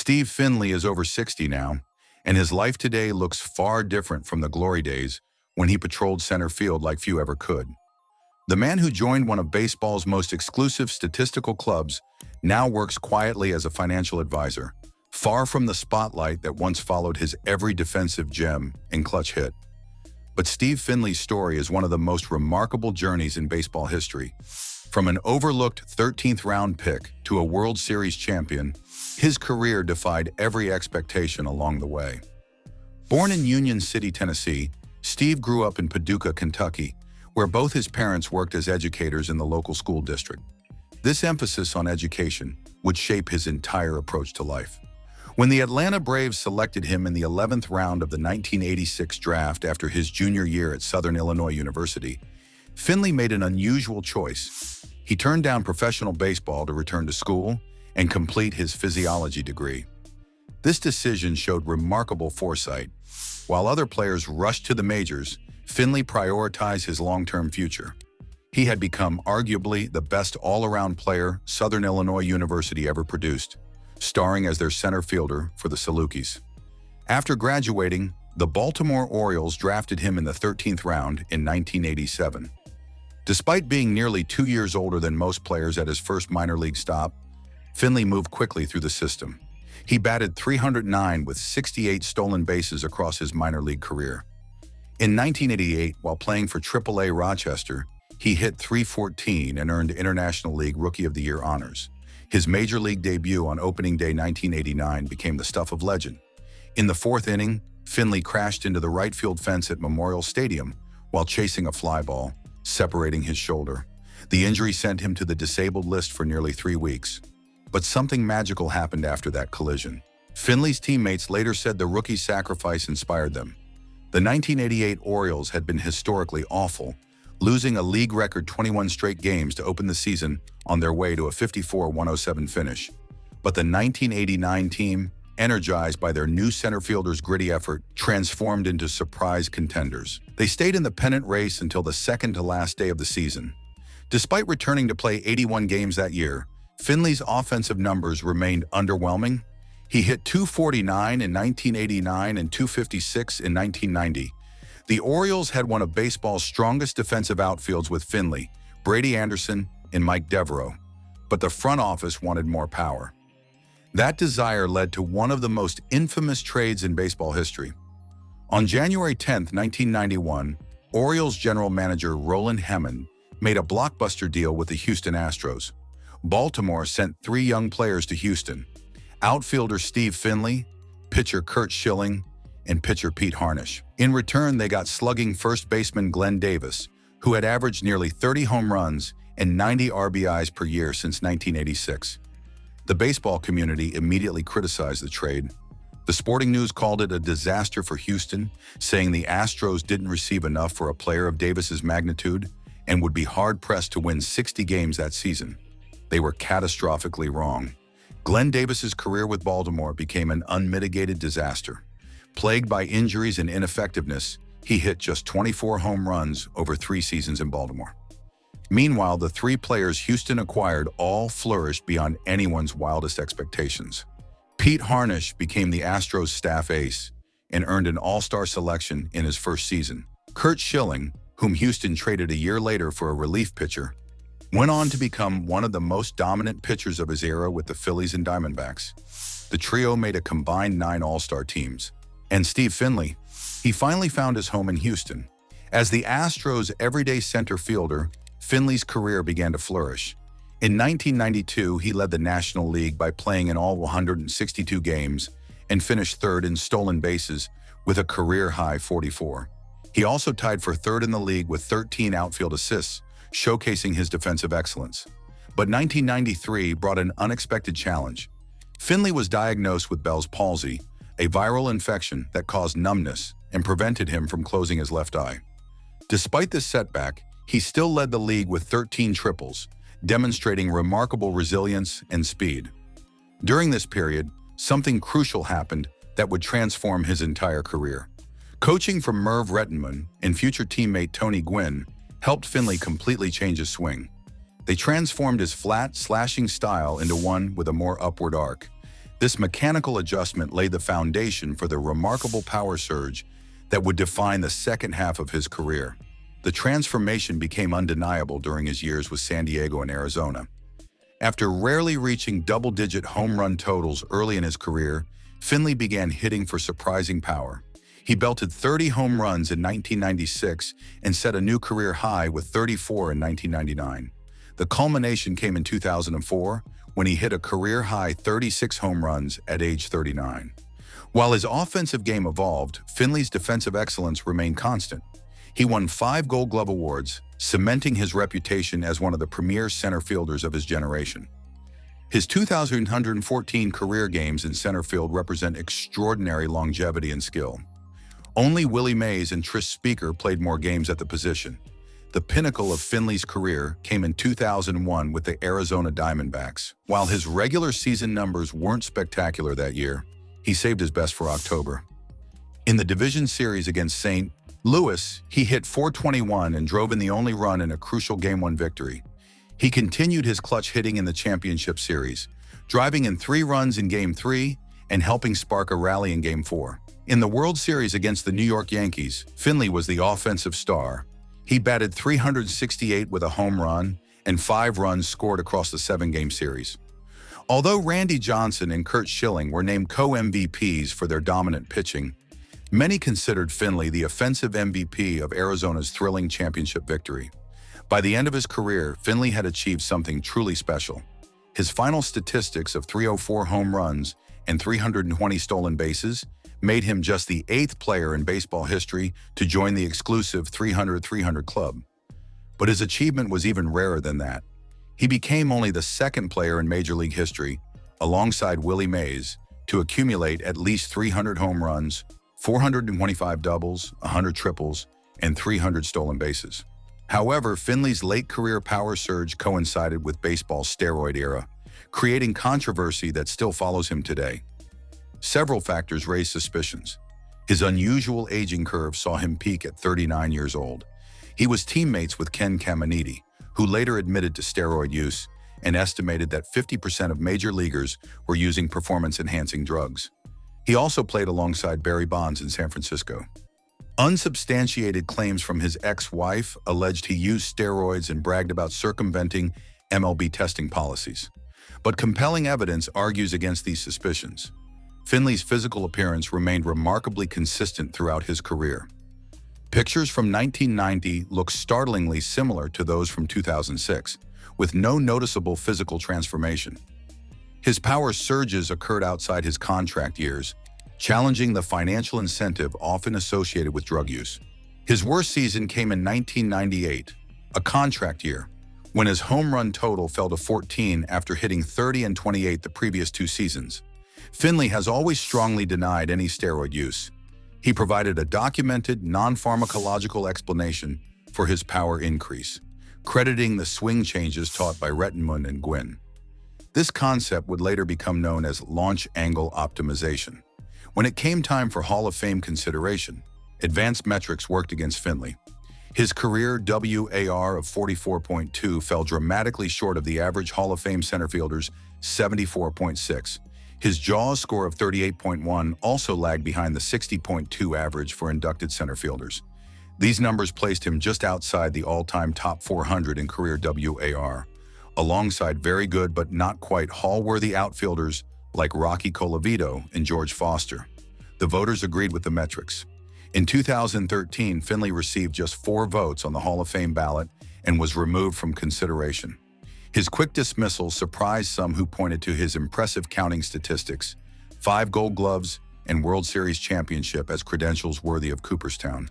Steve Finley is over 60 now, and his life today looks far different from the glory days when he patrolled center field like few ever could. The man who joined one of baseball's most exclusive statistical clubs now works quietly as a financial advisor, far from the spotlight that once followed his every defensive gem and clutch hit. But Steve Finley's story is one of the most remarkable journeys in baseball history. From an overlooked 13th round pick to a World Series champion, his career defied every expectation along the way. Born in Union City, Tennessee, Steve grew up in Paducah, Kentucky, where both his parents worked as educators in the local school district. This emphasis on education would shape his entire approach to life. When the Atlanta Braves selected him in the 11th round of the 1986 draft after his junior year at Southern Illinois University, Finley made an unusual choice. He turned down professional baseball to return to school and complete his physiology degree. This decision showed remarkable foresight. While other players rushed to the majors, Finley prioritized his long-term future. He had become arguably the best all-around player Southern Illinois University ever produced, starring as their center fielder for the Salukis. After graduating, the Baltimore Orioles drafted him in the 13th round in 1987. Despite being nearly 2 years older than most players at his first minor league stop, Finley moved quickly through the system. He batted .309 with 68 stolen bases across his minor league career. In 1988, while playing for AAA Rochester, he hit .314 and earned International League Rookie of the Year honors. His major league debut on opening day 1989 became the stuff of legend. In the fourth inning, Finley crashed into the right field fence at Memorial Stadium while chasing a fly ball, separating his shoulder. The injury sent him to the disabled list for nearly 3 weeks. But something magical happened after that collision. Finley's teammates later said the rookie's sacrifice inspired them. The 1988 Orioles had been historically awful, losing a league record 21 straight games to open the season on their way to a 54-107 finish. But the 1989 team, energized by their new center fielder's gritty effort, transformed into surprise contenders. They stayed in the pennant race until the second to last day of the season. Despite returning to play 81 games that year, Finley's offensive numbers remained underwhelming. He hit .249 in 1989 and .256 in 1990. The Orioles had one of baseball's strongest defensive outfields with Finley, Brady Anderson, and Mike Devereaux. But the front office wanted more power. That desire led to one of the most infamous trades in baseball history. On January 10, 1991, Orioles general manager Roland Hemond made a blockbuster deal with the Houston Astros. Baltimore sent 3 young players to Houston: outfielder Steve Finley, pitcher Curt Schilling, and pitcher Pete Harnisch. In return, they got slugging first baseman Glenn Davis, who had averaged nearly 30 home runs and 90 RBIs per year since 1986. The baseball community immediately criticized the trade. The Sporting News called it a disaster for Houston, saying the Astros didn't receive enough for a player of Davis's magnitude and would be hard-pressed to win 60 games that season. They were catastrophically wrong. Glenn Davis's career with Baltimore became an unmitigated disaster. Plagued by injuries and ineffectiveness, he hit just 24 home runs over 3 seasons in Baltimore. Meanwhile, the 3 players Houston acquired all flourished beyond anyone's wildest expectations. Pete Harnisch became the Astros staff ace and earned an all-star selection in his first season. Curt Schilling, whom Houston traded a year later for a relief pitcher, went on to become one of the most dominant pitchers of his era with the Phillies and Diamondbacks. The trio made a combined 9 all-star teams. And Steve Finley, he finally found his home in Houston. As the Astros' everyday center fielder, Finley's career began to flourish. In 1992, he led the National League by playing in all 162 games and finished third in stolen bases with a career-high 44. He also tied for third in the league with 13 outfield assists, showcasing his defensive excellence. But 1993 brought an unexpected challenge. Finley was diagnosed with Bell's palsy, a viral infection that caused numbness and prevented him from closing his left eye. Despite this setback, he still led the league with 13 triples, demonstrating remarkable resilience and speed. During this period, something crucial happened that would transform his entire career. Coaching from Merv Rettenman and future teammate Tony Gwynn helped Finley completely change his swing. They transformed his flat, slashing style into one with a more upward arc. This mechanical adjustment laid the foundation for the remarkable power surge that would define the second half of his career. The transformation became undeniable during his years with San Diego and Arizona. After rarely reaching double-digit home run totals early in his career, Finley began hitting for surprising power. He belted 30 home runs in 1996 and set a new career high with 34 in 1999. The culmination came in 2004, when he hit a career-high 36 home runs at age 39. While his offensive game evolved, Finley's defensive excellence remained constant. He won 5 Gold Glove awards, cementing his reputation as one of the premier center fielders of his generation. His 2,114 career games in center field represent extraordinary longevity and skill. Only Willie Mays and Tris Speaker played more games at the position. The pinnacle of Finley's career came in 2001 with the Arizona Diamondbacks. While his regular season numbers weren't spectacular that year, he saved his best for October. In the division series against St. Louis, he hit .421 and drove in the only run in a crucial Game 1 victory. He continued his clutch hitting in the championship series, driving in 3 runs in Game 3 and helping spark a rally in Game 4. In the World Series against the New York Yankees, Finley was the offensive star. He batted .368 with a home run and 5 runs scored across the 7-game series. Although Randy Johnson and Curt Schilling were named co-MVPs for their dominant pitching, many considered Finley the offensive MVP of Arizona's thrilling championship victory. By the end of his career, Finley had achieved something truly special. His final statistics of 304 home runs and 320 stolen bases made him just the 8th player in baseball history to join the exclusive 300-300 club. But his achievement was even rarer than that. He became only the 2nd player in Major League history, alongside Willie Mays, to accumulate at least 300 home runs, 425 doubles, 100 triples, and 300 stolen bases. However, Finley's late career power surge coincided with baseball's steroid era, creating controversy that still follows him today. Several factors raised suspicions. His unusual aging curve saw him peak at 39 years old. He was teammates with Ken Caminiti, who later admitted to steroid use and estimated that 50% of major leaguers were using performance-enhancing drugs. He also played alongside Barry Bonds in San Francisco. Unsubstantiated claims from his ex-wife alleged he used steroids and bragged about circumventing MLB testing policies. But compelling evidence argues against these suspicions. Finley's physical appearance remained remarkably consistent throughout his career. Pictures from 1990 look startlingly similar to those from 2006, with no noticeable physical transformation. His power surges occurred outside his contract years, challenging the financial incentive often associated with drug use. His worst season came in 1998, a contract year, when his home run total fell to 14 after hitting 30 and 28 the previous 2 seasons. Finley has always strongly denied any steroid use. He provided a documented, non-pharmacological explanation for his power increase, crediting the swing changes taught by Rettenmund and Gwynn. This concept would later become known as launch angle optimization. When it came time for Hall of Fame consideration, advanced metrics worked against Finley. His career WAR of 44.2 fell dramatically short of the average Hall of Fame center fielder's 74.6. His JAWS score of 38.1 also lagged behind the 60.2 average for inducted center fielders. These numbers placed him just outside the all-time top 400 in career WAR, alongside very good but not quite Hall-worthy outfielders like Rocky Colavito and George Foster. The voters agreed with the metrics. In 2013, Finley received just 4 votes on the Hall of Fame ballot and was removed from consideration. His quick dismissal surprised some who pointed to his impressive counting statistics, 5 Gold Gloves and World Series championship as credentials worthy of Cooperstown.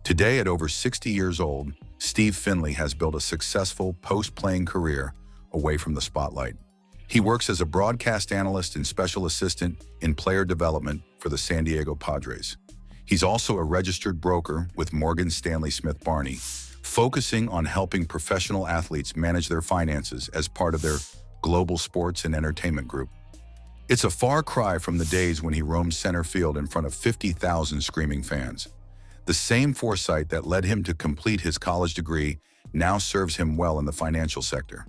Today, at over 60 years old, Steve Finley has built a successful post-playing career away from the spotlight. He works as a broadcast analyst and special assistant in player development for the San Diego Padres. He's also a registered broker with Morgan Stanley Smith Barney, focusing on helping professional athletes manage their finances as part of their global sports and entertainment group. It's a far cry from the days when he roamed center field in front of 50,000 screaming fans. The same foresight that led him to complete his college degree now serves him well in the financial sector.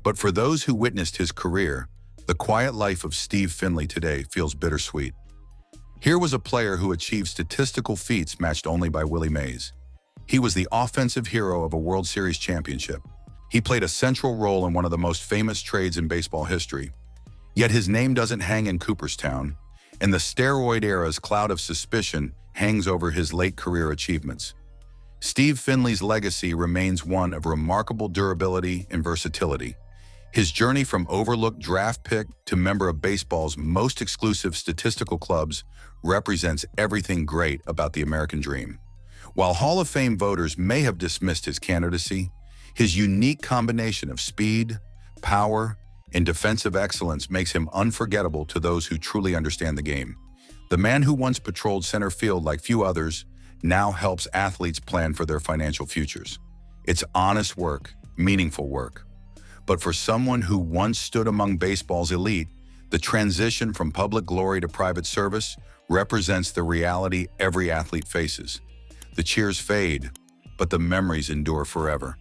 But for those who witnessed his career, The quiet life of Steve Finley today feels bittersweet. Here was a player who achieved statistical feats matched only by Willie Mays. He was the offensive hero of a World Series championship. He played a central role in one of the most famous trades in baseball history. Yet his name doesn't hang in Cooperstown, and the steroid era's cloud of suspicion hangs over his late career achievements. Steve Finley's legacy remains one of remarkable durability and versatility. His journey from overlooked draft pick to member of baseball's most exclusive statistical clubs represents everything great about the American dream. While Hall of Fame voters may have dismissed his candidacy, his unique combination of speed, power, and defensive excellence makes him unforgettable to those who truly understand the game. The man who once patrolled center field like few others now helps athletes plan for their financial futures. It's honest work, meaningful work. But for someone who once stood among baseball's elite, the transition from public glory to private service represents the reality every athlete faces. The cheers fade, but the memories endure forever.